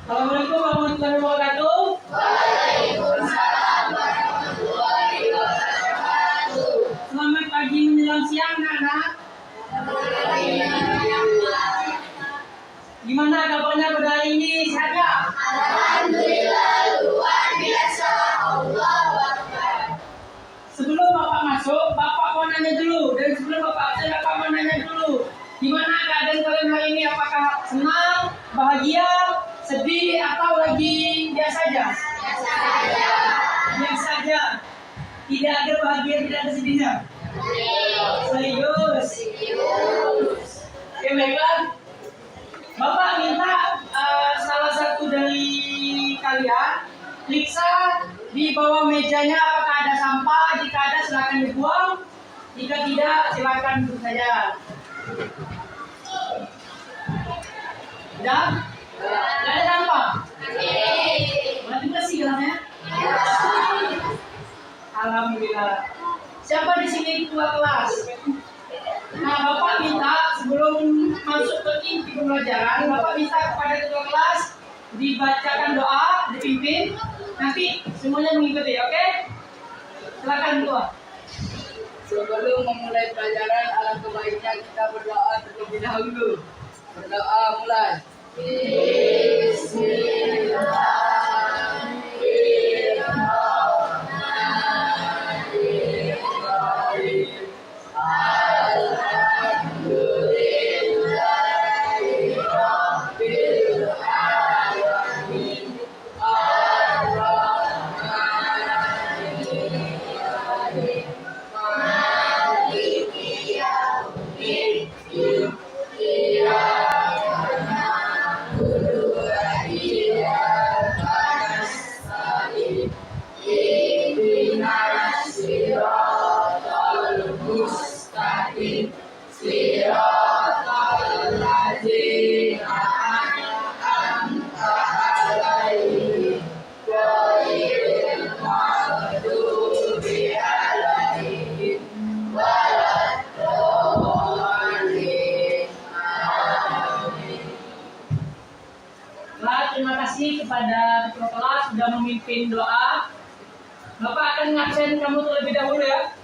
Assalamualaikum warahmatullahi wabarakatuh. Waalaikumsalam warahmatullahi wabarakatuh. Selamat pagi menjelang siang, anak-anak. Gimana kabarnya pada hari ini? Sehat ya? Alhamdulillah, luar biasa. Allahu Akbar. Sebelum Bapak masuk, Bapak mau nanya dulu. Dan sebelum Bapak absen, Bapak mau nanya dulu. Gimana keadaan kalian hari ini? Apakah senang, bahagia, sedih, atau lagi biasa aja? Biasa saja. Biasa aja. Tidak ada bahagia, tidak ada sedihnya. Serius. Oke, baiklah. Bapak minta salah satu dari kalian periksa di bawah mejanya apakah ada sampah. Jika ada silakan dibuang. Jika tidak silakan duduk saja. Udah? Tidak ada sampah? Berarti bersih gelasnya? Alhamdulillah. Siapa di sini ketua kelas? Nah, Bapak minta sebelum masuk ke inti pembelajaran, Bapak minta kepada ketua kelas dibacakan doa, dipimpin, nanti semuanya mengikuti, oke? Silakan ketua. Sebelum memulai pelajaran, alangkah baiknya kita berdoa terlebih dahulu. Berdoa mulai. Terima kasih kepada ketua kelas sudah memimpin doa. Bapak akan ngabsen kamu terlebih dahulu ya.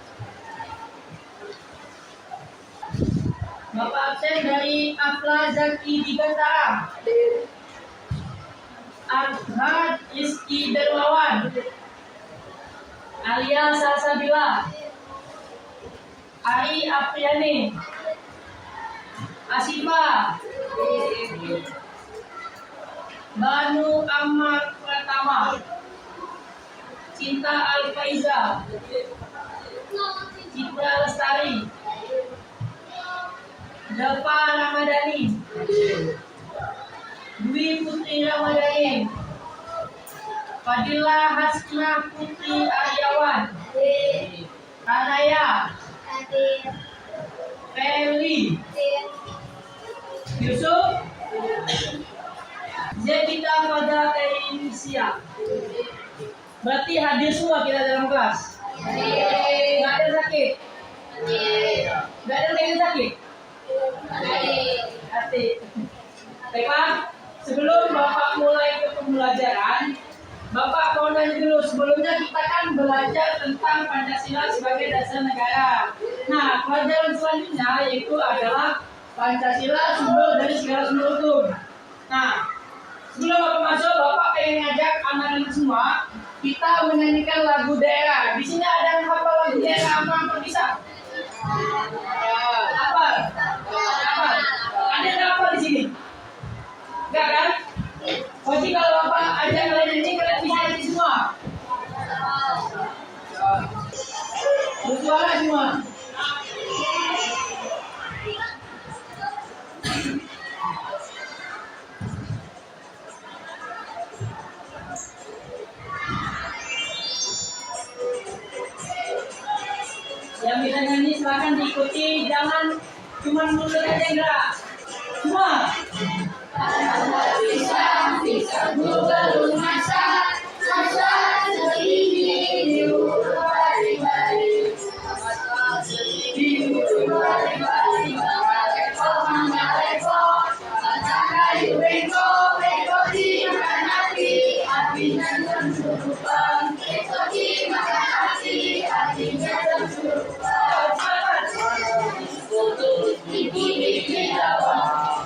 Bapak absen dari Afla Zaki Digantara, Arhad Rizky Dermawan, Alia Salsabila, Ari Apriani, Asifa, Banu Ahmad Pratama, Cinta Al-Faiza, Citra Lestari, Dava Ramadhani, Dwi Putri Ramadhani, Fadila Hasna Putri Aryawan, Kanaya, Feli, Yusuf, Zevita pada Indonesia. Berarti hadir semua kita dalam kelas. Nggak ada sakit. Nggak ada yang sakit. Hati. Baiklah, sebelum Bapak mulai ke pembelajaran, Bapak mau nanya dulu. Sebelumnya kita kan belajar tentang Pancasila sebagai dasar negara. Nah, pelajaran selanjutnya yaitu adalah Pancasila sumber dari segala sumber hukum. Nah, sebelum Bapak masuk, Bapak pengen ngajak anak-anak semua kita menyanyikan lagu daerah. Di sini ada yang hafal lagu daerah apa bisa? Apa? Apa? Ada yang hafal di sini? Enggak kan? Jadi kalau Bapak ajak kalian nyanyi, kalian bisa nyanyi semua. Bersuara semua. Yang bisa nyanyi silahkan diikuti, jangan cuma mulut aja enggak. Semua. Bisa belum masa setinggi di bari-bari. Di bari-bari. Mangga lepo, mangga lepo, mangga lepo, beko di jam surupan. Ekodi makan hati, hatinya jam surupan. Gigi dawa,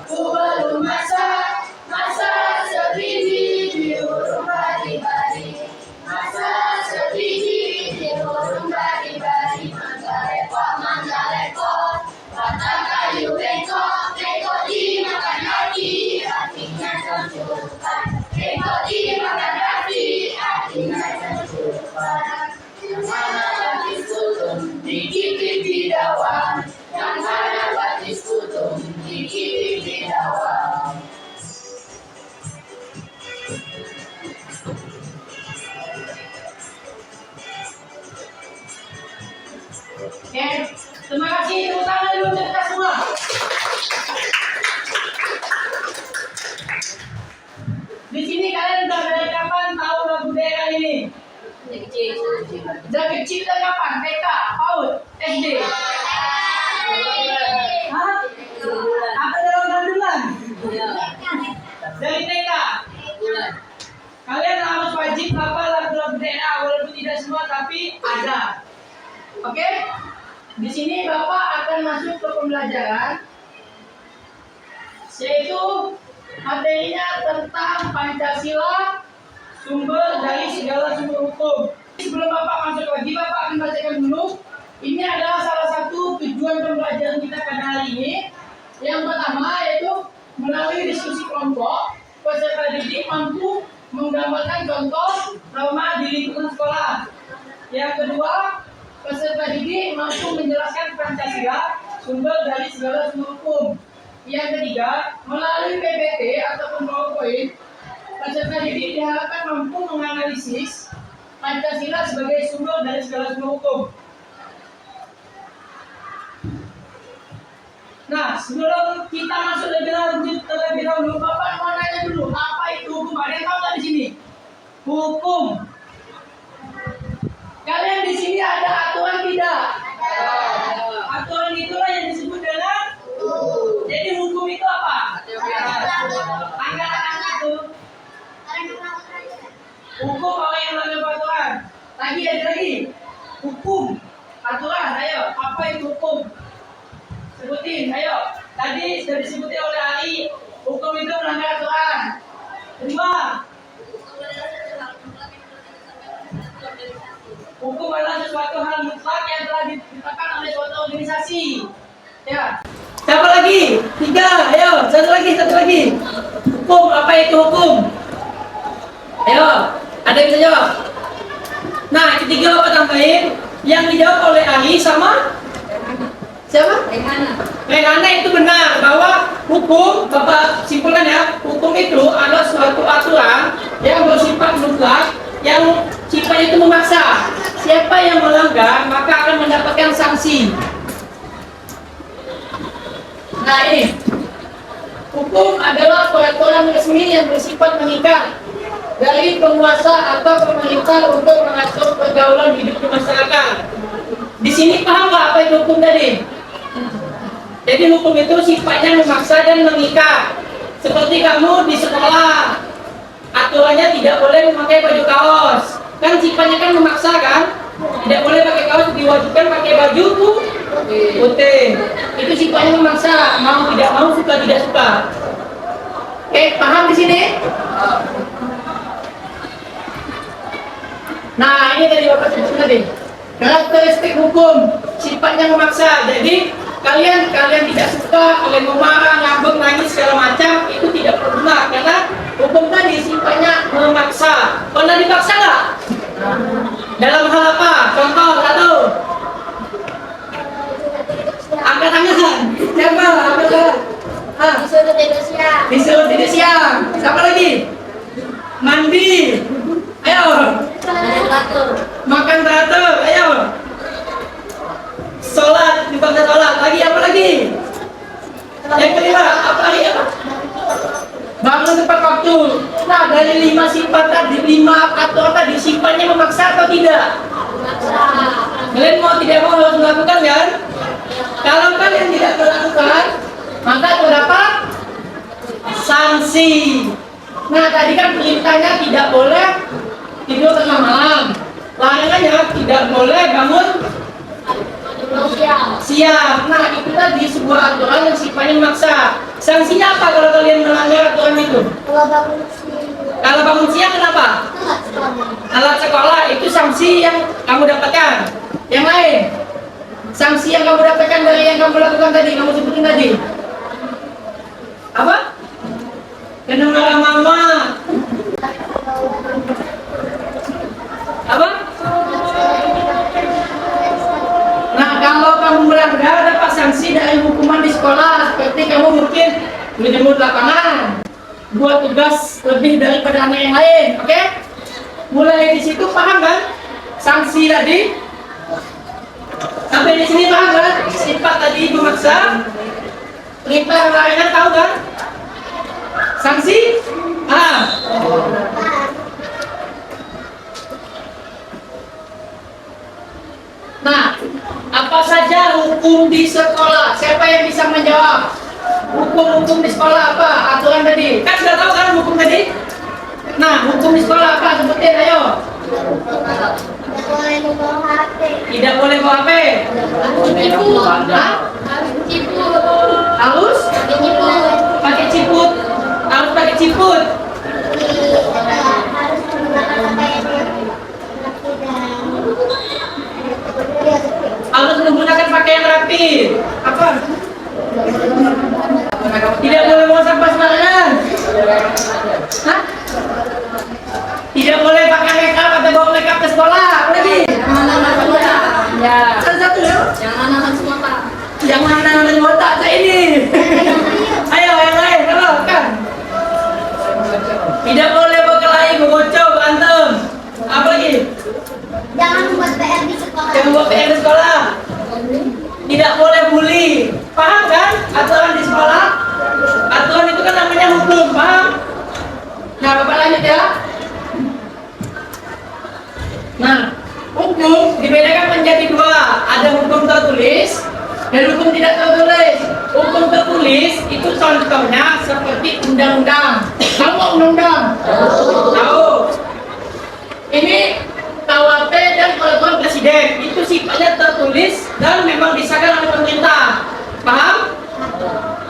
ku belum masak, masak sebiji di urung bari-bari. Masak sebiji di urung bari-bari. Mangga lekok, batang kayu bengkok. Ekodi makan hati, hatinya jam surupan. Ekodi makan hati, hatinya jam surupan. Yang mana batis kutung, gigi dawa. Yang mana batis kutung, gigi dawa. Oke, terima kasih. Tepuk tangan dulu untuk kita semua. Di sini kalian udah dari kapan tahu lagu daerah ini? Dari kecil dari kapan? TK, PAUD, SD. Hah? Apa dalam kandungan? Dari TK. Kalian harus wajib hafal lagu-lagu daerah walaupun tidak semua tapi ada. Oke? Di sini Bapak akan masuk ke pembelajaran yaitu materinya tentang Pancasila, sumber dari segala sumber hukum. Sebelum Bapak masuk lagi, Bapak akan bacakan dulu. Ini adalah salah satu tujuan pembelajaran kita pada hari ini. Yang pertama yaitu melalui diskusi kelompok, peserta didik mampu menggambarkan contoh trauma di lingkungan sekolah. Yang kedua, peserta didik mampu menjelaskan Pancasila, sumber dari segala sumber hukum. Yang ketiga, melalui PPT ataupun PowerPoint, peserta didik diharapkan mampu menganalisis Pancasila sebagai sumber dari segala sumber hukum. Nah, sebelum kita masuk terlebih dahulu, Bapak mau nanya dulu, apa itu hukum? Ada yang tahu nggak di sini? Hukum. Kalian di sini ada aturan tidak? Aturan itulah yang disebut dengan hukum. Jadi hukum itu apa? Anggaran itu. Hukum orang yang melanggar peraturan. Lagi ada lagi. Hukum. Aturan. Ayo, apa itu hukum? Sebutin, ayo. Tadi sudah disebutin oleh Ali. Hukum itu melanggar aturan. Kedua. Hukum adalah sesuatu hal mutlak yang telah ditetapkan oleh suatu organisasi. Ya. Siapa lagi? 3. Ayo, satu lagi. Hukum, apa itu hukum? Ayo, ada yang bisa jawab? Nah, ketiga Bapak tambahin yang dijawab oleh Ali sama siapa? Rehana itu benar bahwa hukum, Bapak simpulkan ya, hukum itu adalah suatu aturan yang bersifat mutlak yang sifatnya itu memaksa. Siapa yang melanggar maka akan mendapatkan sanksi. Nah ini, hukum adalah peraturan resmi yang bersifat mengikat dari penguasa atau pemerintah untuk mengatur pergaulan hidup di masyarakat. Di sini paham nggak apa itu hukum tadi? Jadi hukum itu sifatnya memaksa dan mengikat. Seperti kamu di sekolah, aturannya tidak boleh memakai baju kaos. Kan sifatnya kan memaksa kan? Tidak boleh pakai kaos, diwajibkan pakai baju putih. Itu sifatnya memaksa, mau tidak mau, suka tidak suka. Oke, paham di sini? Nah, ini tadi Bapak sebutkan tadi. Karakteristik hukum sifatnya memaksa. Jadi kalian tidak suka, kalian mau marah, ngambek, nangis segala macam, itu tidak berguna karena hukum tadi sifatnya memaksa. Pernah dipaksa nggak? Dalam hal apa? Contoh satu. Angkat tangan. Siapa? Angkat tangan. Disuruh tidur siang. Siapa lagi? Mandi. Ayo. Makan teratur. Ayo. Sholat, dipaksa sholat. Lagi apa lagi? Yang kelima, apa lagi? Bangun tepat waktu. Nah, dari 5 sifat tadi, 5 aturan tadi, sifatnya memaksa atau tidak? Memaksa. Kalian mau tidak mau harus melakukan kan? Kalau kalian tidak melakukan, maka terdapat sanksi. Nah, tadi kan perintahnya tidak boleh tidur tengah malam. Larangannya tidak boleh bangun siang. Nah, itu tadi sebuah aturan yang sifatnya memaksa. Sanksinya apa kalau kalian melanggar aturan itu? Kalau bangun siang kenapa? Alat sekolah itu sanksi yang kamu dapatkan. Yang lain, sanksi yang kamu dapatkan dari yang kamu lakukan tadi, kamu sebutin tadi. Apa? Kena marah mama. Apa? Nah, kalau kamu melanggar dapat sanksi dari hukuman di sekolah, seperti kamu mungkin menjemur lapangan, buat tugas lebih daripada anak yang lain, oke? Mulai di situ paham kan? Sanksi tadi. Sampai di sini paham kan? Sifat tadi memaksa. Perintah larangan tahu kan? Sanksi? Paham? Nah, apa saja hukum di sekolah? Siapa yang bisa menjawab? Hukum-hukum di sekolah apa? Aturan tadi. Kan sudah tahu kan hukum tadi? Nah, hukum di sekolah apa? Sebutin, ayo. Tidak boleh bawa HP. Harus pakai ciput. Harus pakai ciput. Harus menggunakan pakaian rapi. Apa? Tidak boleh bawa sampah sembarangan. Hah? Tidak boleh pakai makeup atau bawa makeup ke sekolah. Apa lagi? Ya. Salah satu ya. Yang mana otak saya ini? Ayo yang lain, kalau kan. Tidak boleh berkelahi, bergocok, berantem. Apa lagi? Jangan buat PR di sekolah. Jangan buat PR di sekolah. Tidak boleh bully. Paham kan? Aturan di sekolah. Aturan itu kan namanya hukum, paham? Nah, Bapak lanjut ya. Nah, hukum dibedakan menjadi dua. Ada hukum tertulis dan hukum tidak tertulis. Hukum tertulis itu contohnya seperti undang-undang. Tahu undang-undang? Tahu. Ini KUHP dan peraturan presiden itu sifatnya tertulis dan memang disahkan oleh pemerintah. Paham?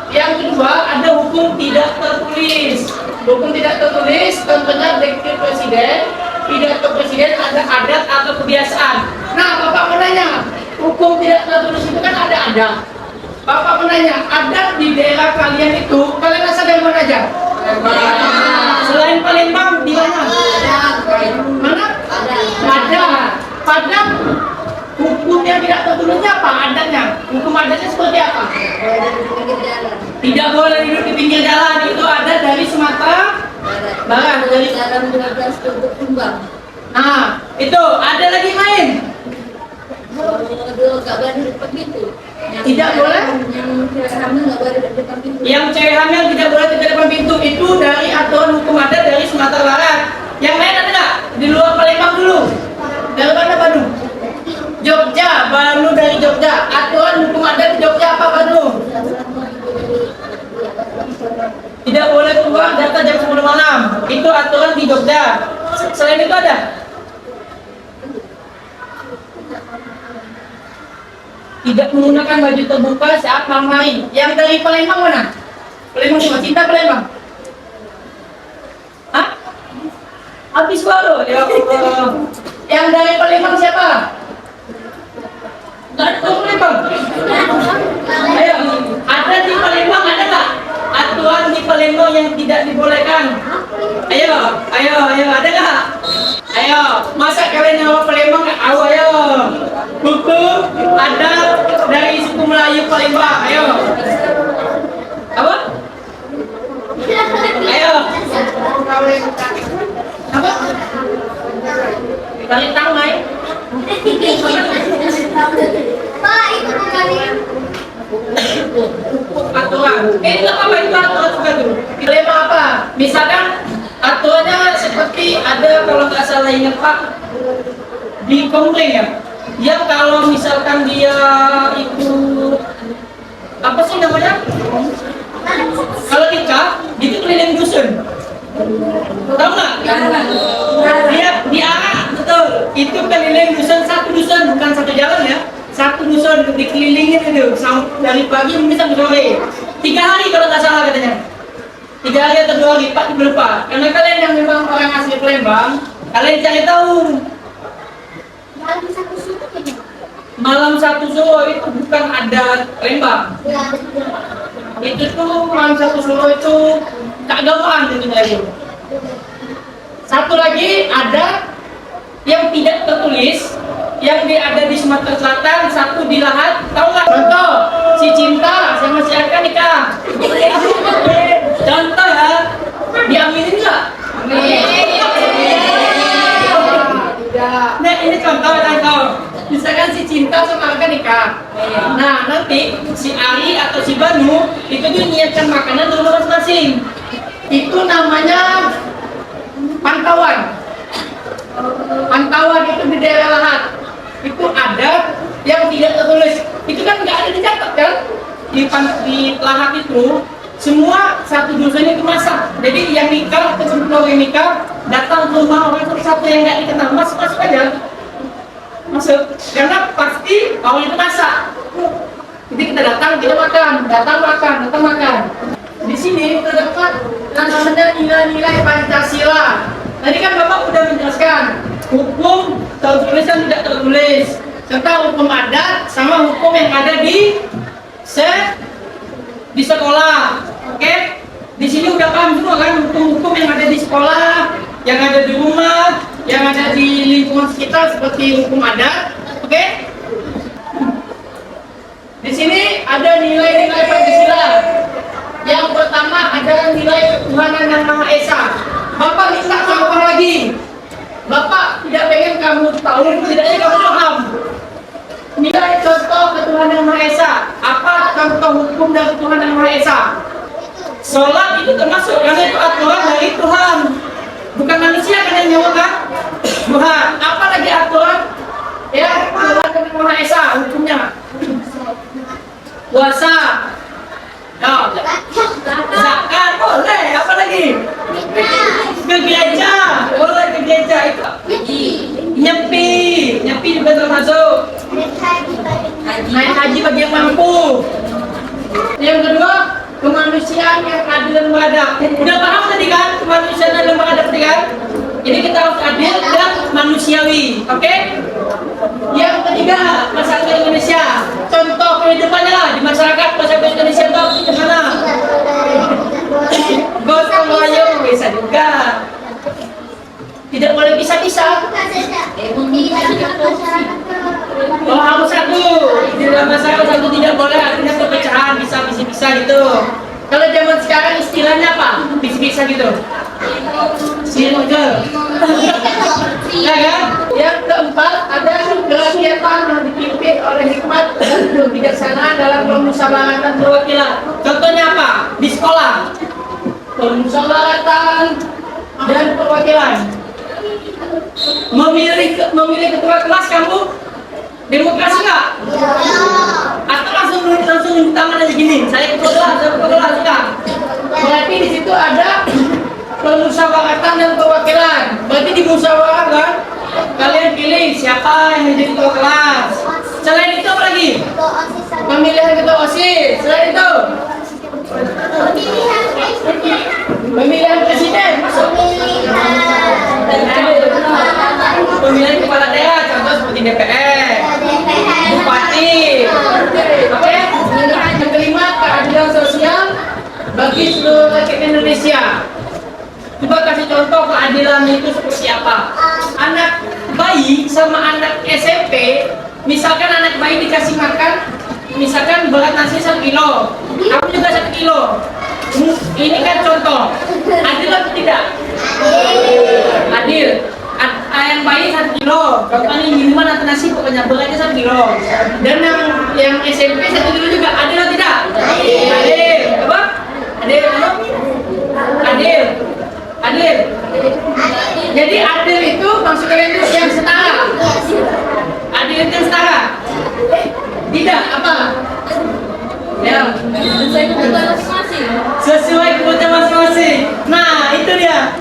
Yang kedua ada hukum tidak tertulis. Hukum tidak tertulis contohnya dekret presiden, pidato presiden, ada adat atau kebiasaan. Nah, Bapak menanya, hukum tidak tertulis itu kan ada adat. Bapak menanya, adat di daerah kalian itu kalian rasa dari mana aja? Selain Palembang di mana? Mana? Ada. Padang hukum yang tidak tertulisnya apa adatnya? Hukum adatnya seperti apa? Tidak boleh duduk di pinggir jalan, itu ada dari Sumatera Barat, dari Nah, itu ada lagi main. Tidak boleh. Yang cewek hamil tidak boleh di depan pintu, itu dari aturan hukum adat dari Sumatera Barat. Yang lain ada nggak? Di luar Palembang dulu. Dari mana Bandung? Jogja, Bandung dari Jogja. Aturan hukum adat di Jogja apa Bandung? Tidak boleh keluar data jam 10 malam. Itu aturan di Jogja. Selain itu ada? Tidak menggunakan baju terbuka saat malam hari. Yang dari Palembang mana? Palembang cuma cinta Palembang. Hah? Habis baru. Ya Allah. Yang dari Palembang siapa? Dari Palembang. Ayo, ada di Palembang ada nggak? Aturan di Palembang yang tidak dibolehkan. Ayo, ada nggak? Ayo, masa kalian yang Palembang nggak tahu? Ayo, hukum ada dari suku Melayu Palembang. Ayo, apa? Ayo, apa? Tarik tangan. Pak, itu bukannya Aturan. Itu apa itu aturan juga tuh? Dilema apa? Misalkan aturannya seperti ada kalau nggak salah ingat Pak di komplain ya. Dia kalau misalkan dia itu apa sih namanya? Kalau nikah, itu keliling dusun. Tahu nggak? Dia diarah betul. Itu keliling dusun, satu dusun bukan satu jalan ya. Satu dusun dikelilingin itu dari pagi sampai sore. 3 hari kalau nggak salah katanya. 3 hari atau 2 hari, Pak lupa. Karena kalian yang memang orang asli Palembang, kalian cari tahu. Malam satu suku ini. Malam satu Suro itu bukan adat Palembang. Itu tuh malam satu Suro itu keagamaan itu dari. Satu lagi ada yang tidak tertulis, yang ada di Sumatera Selatan, satu di Lahat. Tahu nggak? Contoh, si Cinta sama si Aka nikah. Contoh ya, diaminin nggak? Nah ini contoh. Misalkan si Cinta sama Aka nikah. Nah nanti si Ari atau si Banu itu tuh nyiapkan makanan di rumah masing-masing. Itu namanya pantauan. Pantauan itu di daerah Lahat. Itu ada yang tidak tertulis. Itu kan nggak ada dicatat kan? Di Lahat itu semua satu dusun itu masak. Jadi yang nikah atau sebelum yang nikah datang ke rumah orang satu yang nggak dikenal, masuk aja. Masuk. Karena pasti orang itu masak. Jadi kita datang, kita makan, datang makan. Di sini terdapat namanya nilai-nilai Pancasila. Tadi kan Bapak udah menjelaskan hukum tertulis dan tidak tertulis, serta hukum adat sama hukum yang ada di sekolah. Oke? Di sini udah paham semua kan hukum-hukum yang ada di sekolah, yang ada di rumah, yang ada di lingkungan sekitar seperti hukum adat. Oke? Di sini ada nilai-nilai Pancasila. Yang pertama adalah nilai ketuhanan yang Maha Esa. Bapak minta contoh lagi. Bapak tidak pengen kamu tahu, tidaknya kamu paham. Nilai contoh ketuhanan yang Maha Esa. Apa contoh hukum dari ketuhanan yang Maha Esa? Sholat itu termasuk karena itu aturan dari Tuhan, bukan manusia kan yang nyawakan Tuhan. Apa lagi aturan? Ya, Tuhan yang Maha Esa hukumnya. Puasa. No. Zakat boleh, apa lagi? Ke gereja, boleh ke gereja itu. Nyepi juga termasuk. Naik haji bagi yang mampu. Yang kedua, kemanusiaan yang adil dan beradab. Udah paham tadi kan kemanusiaan dan beradab tadi kan? Jadi kita harus adil dan manusiawi, oke? Yang ketiga, masyarakat Indonesia. Contoh kehidupannya lah di masyarakat Indonesia itu gimana? Gotong royong bisa juga. Tidak boleh bisa-bisa. Oh harus satu. Di dalam masyarakat satu tidak boleh, artinya perpecahan bisa gitu. Kalau zaman sekarang istilahnya apa? Bisa gitu. Circle. Ya kan? Yang keempat ada kegiatan yang dipimpin oleh hikmat dan kebijaksanaan dalam permusyawaratan perwakilan. Contohnya apa? Di sekolah. Permusyawaratan dan perwakilan. Memilih ketua kelas kamu demokrasi nggak? Atau langsung tangan aja gini, saya ketua kelas enggak? Berarti di situ ada permusyawaratan dan perwakilan. Berarti di musyawarah kan? Kalian pilih siapa yang menjadi ketua kelas. Selain itu apa lagi? Pemilihan ketua OSIS. Selain itu pemilihan presiden. Pemilihan kepala daerah, contoh seperti DPR, bupati. Oke? Yang kelima, keadilan sosial bagi seluruh rakyat Indonesia. Coba kasih contoh keadilan itu seperti apa? Anak bayi sama anak SMP, misalkan anak bayi dikasih makan, misalkan berat nasi 1 kilo, kamu juga 1 kilo. Ini kan contoh. Adil atau tidak? Adil. Ayam bayi 1 kilo. Contohnya minuman atau nasi pokoknya beratnya 1 kilo. Dan yang SMP 1 kilo juga. Adil atau tidak? Adil. Apa? Adil. Adil. Adil. Jadi adil itu maksud kalian itu yang setara. Adil itu yang setara. Tidak apa? Ya. Sesuai kebutuhan masing-masing. Nah itu dia.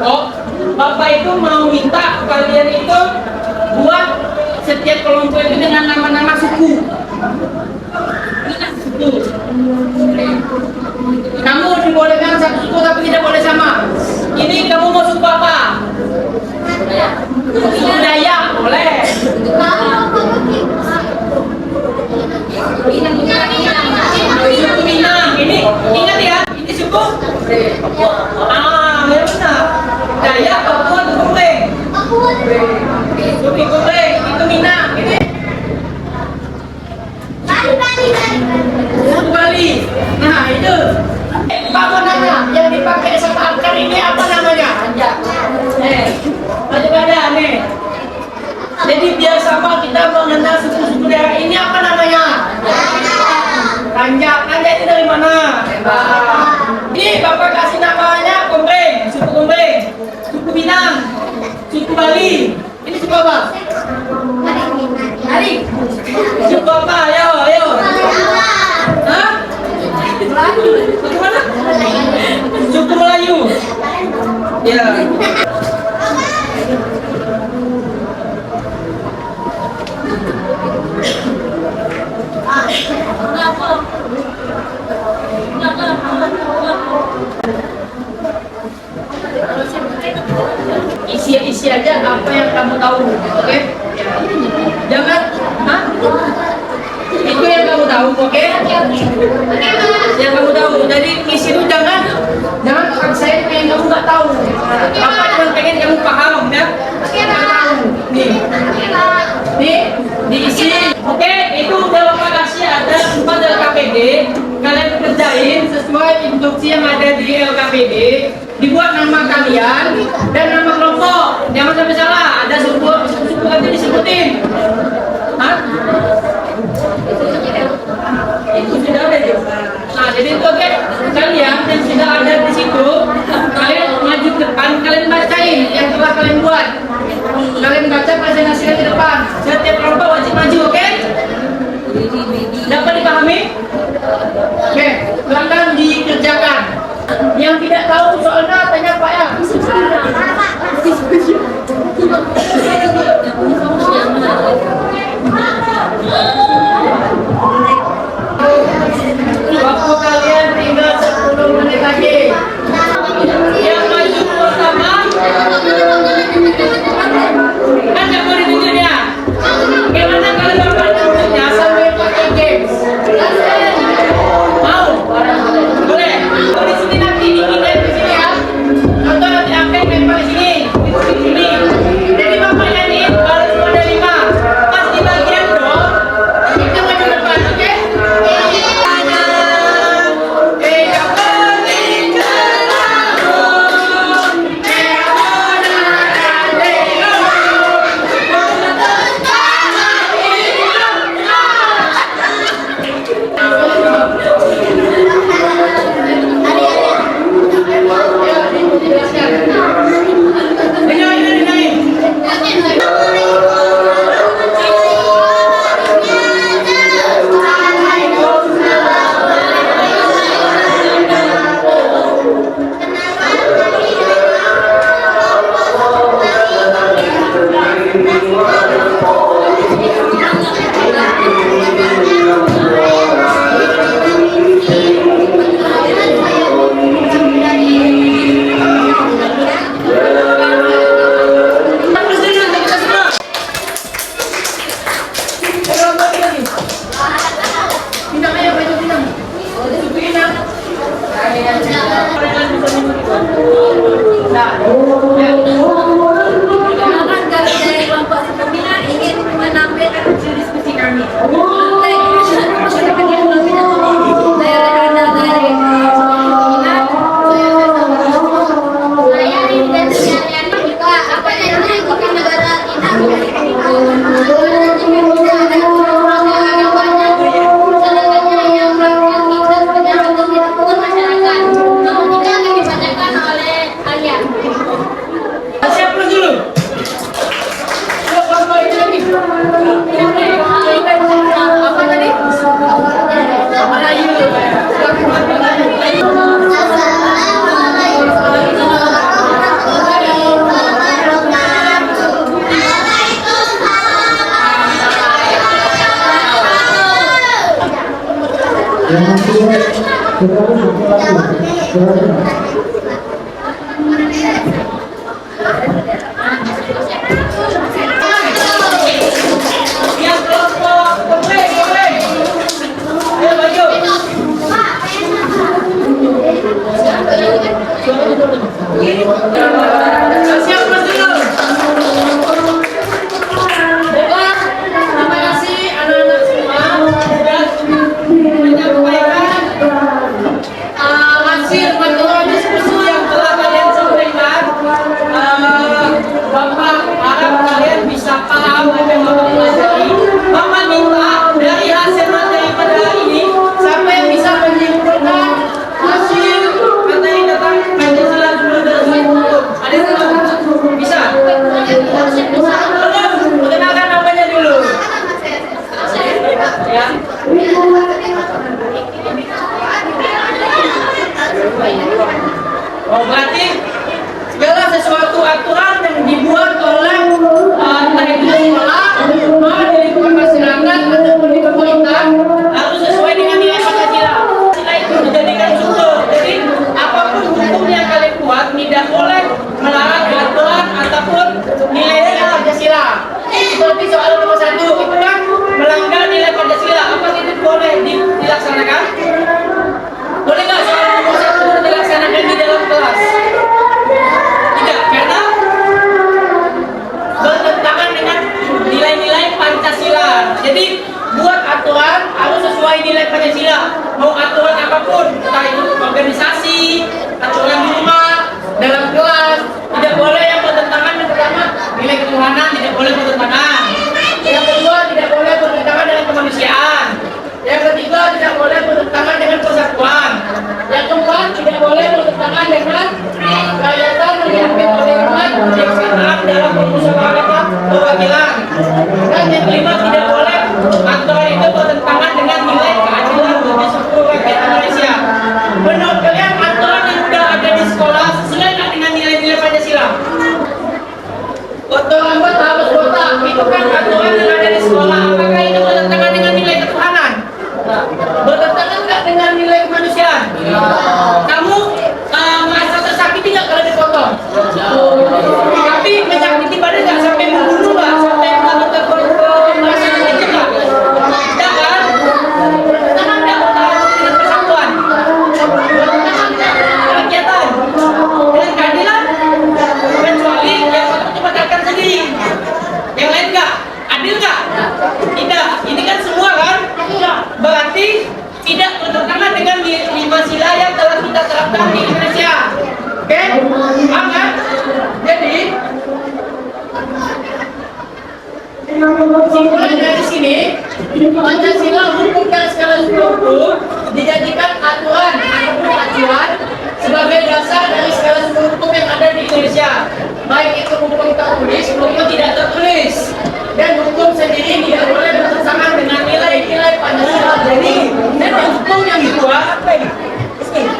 kelompok, Bapak itu mau minta kalian itu buat setiap kelompok itu dengan nama-nama suku. Suku. Kamu dibolehkan satu suku tapi tidak boleh sama. Ini kamu mau suku apa? Suku Dayak, boleh. Suku Minang, ini ingat ya, ini suku. Ya benar. Dayak, Papua, Kumbeng. Suku Kumbeng, itu Minang, ini. Suku Bali. Nah itu. Pak mau nanya, yang dipakai sama akar ini apa namanya? Pada nih. Jadi biar sama kita mengenal suku-suku daerah ini apa namanya? Kanjak. Kanjak itu dari mana? Ini Bapak kasih namanya Kumbeng, suku Kumbeng, suku Minang, suku Bali. Ini suku apa? Hari. Suku apa? Ayo. Hah? Suku mana? Suku Melayu. Ya. Isi aja apa yang kamu tahu, oke? Jangan, itu yang kamu tahu, oke? Yang kamu tahu. Jadi isi itu jangan paksain yang kamu nggak tahu. Apa yang pengen kamu paham, ya? Nih, diisi. Oke, itu udah Bapak kasih ada 4 LKPD. Kalian kerjain sesuai instruksi yang ada di LKPD. Dibuat nama kalian dan nama kelompok. Jangan sampai salah. Ada suku nanti disebutin. Hah? Itu sudah ada ya. Nah, jadi itu oke. Kalian yang sudah ada di situ, kalian maju ke depan, kalian bacain yang telah kalian buat. Kalian baca presentasinya di depan. Setiap kelompok wajib maju, oke? Dapat dipahami? Oke, silakan dikerjakan. Yang tidak tahu soalnya tanya Pak ya. Waktu kalian tinggal 10 menit lagi. Yang maju pertama kan yang mau ditunjuk ya. Gimana kalau Bapak tunjuknya sampai pakai games? Mau? Boleh? Kalau di sini nanti di sini ya. Yang kelompok boleh. Ayo maju. Siap Mas dulu. Baiklah, terima kasih anak-anak semua sudah menyampaikan hasil materi diskusi yang telah kalian sampaikan. Bapak harap kalian bisa paham apa yang Bapak pelajari. Bapak minta dari hasil materi pada hari ini sampai bisa menyimpulkan hasil materi tentang Pancasila dulu dari hukum. Ada yang tahu? Bisa? Perkenalkan namanya dulu. Ya. Oh, berarti segala sesuatu aturan yang dibuat oleh entah itu sekolah, dari masyarakat ataupun di pemerintah harus sesuai dengan nilai Pancasila. Pancasila itu dijadikan sumber. Jadi apapun hukum yang kalian buat tidak boleh melarang aturan ataupun nilai-nilai Pancasila. Seperti soal nomor 1 itu kan melanggar nilai Pancasila. Apa itu boleh dilaksanakan? Boleh nggak soal nomor 1 dilaksanakan di dalam kelas? Tidak, karena bertentangan dengan nilai-nilai Pancasila. Jadi buat aturan harus sesuai nilai Pancasila. Mau aturan apapun, entah itu organisasi, aturan di rumah, dalam kelas, tidak boleh yang bertentangan. Yang pertama, nilai ketuhanan tidak boleh bertentangan. Yang kedua, tidak boleh bertentangan dengan kemanusiaan. Yang ketiga, tidak boleh bertentangan dengan persatuan. Yang keempat, tidak boleh bertentangan dengan kegiatan yang diambil oleh umat kebijaksanaan dalam permusyawaratan perwakilan. Dan yang kelima, tidak boleh aturan itu bertentangan dengan nilai keadilan bagi seluruh rakyat Indonesia. Menurut kalian, aturan yang sudah ada di sekolah sesuai nggak dengan nilai-nilai Pancasila? Potong rambut harus botak, itu kan aturan yang ada di sekolah. Apakah itu bertentangan dengan nilai ketuhanan? Bertentangan nggak dengan nilai kemanusiaan? Kamu merasa tersakiti nggak kalau dipotong? Tapi menyakiti badan nggak sampai membunuh nggak? Sampai melakukan pemerasan itu nggak? Tidak kan? Bertentangan nggak dengan persatuan? Bertentangan nggak dengan kegiatan? Dengan keadilan? Kecuali yang satu dibatalkan sendiri. Yang lain nggak? Adil nggak? Tidak. Ini kan semua kan? Berarti tidak bertentangan dengan 5 sila yang telah kita terapkan di Indonesia. Oke? Paham kan? Jadi kesimpulan dari sini, Pancasila hukum dan segala hukum dijadikan aturan ataupun acuan sebagai dasar dari segala hukum yang ada di Indonesia. Baik itu hukum tertulis maupun tidak tertulis. Dan hukum sendiri tidak boleh bertentangan dengan nilai-nilai Pancasila. Jadi hukum yang dibuat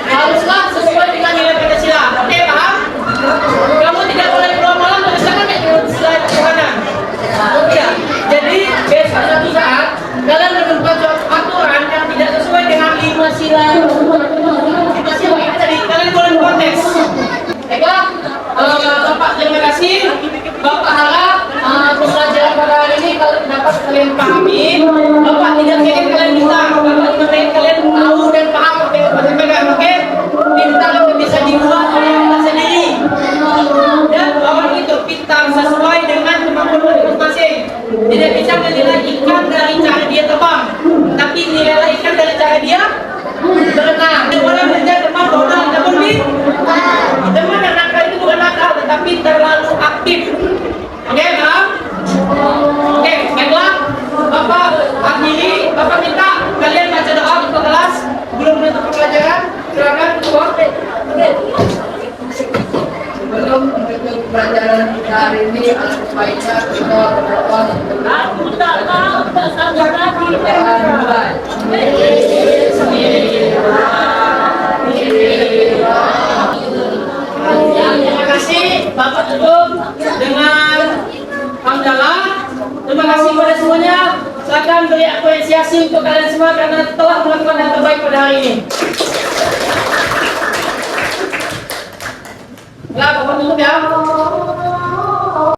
haruslah sesuai dengan nilai Pancasila. Oke, paham? Kamu tidak boleh pulang malam bertentangan dengan nilai ketuhanan. Tidak. Jadi besok suatu saat kalian menemukan suatu aturan yang tidak sesuai dengan 5 sila. 5 sila ini tadi kalian boleh protes. Baiklah, Bapak terima kasih. Bapak harap pembelajaran pada hari ini kalau dapat kalian pahami. Bapak tidak ingin kalian minta, Bapak ingin kalian tahu dan paham apa yang Bapak sampaikan. Oke? Pintar itu bisa dibuat oleh kita sendiri. Dan orang itu pintar sesuai dengan kemampuan masing-masing. Tidak bisa menilai ikan dari cara dia terbang, tapi nilai ikan dari cara dia berenang. Dia boleh belajar terbang bodoh, namun teman dan nakal itu bukan nakal, tetapi terlalu aktif. Oke, paham? Oke, baiklah. Bapak akhiri, Bapak minta kalian baca doa untuk kelas sebelum menutup pelajaran. Silakan keluar. Sebelum menutup pelajaran kita hari ini, alangkah baiknya kita berdoa Terima kasih Bapak tutup dengan hamdalah. Terima kasih kepada semuanya. Silakan beri apresiasi untuk kalian semua karena telah melakukan yang terbaik pada hari ini.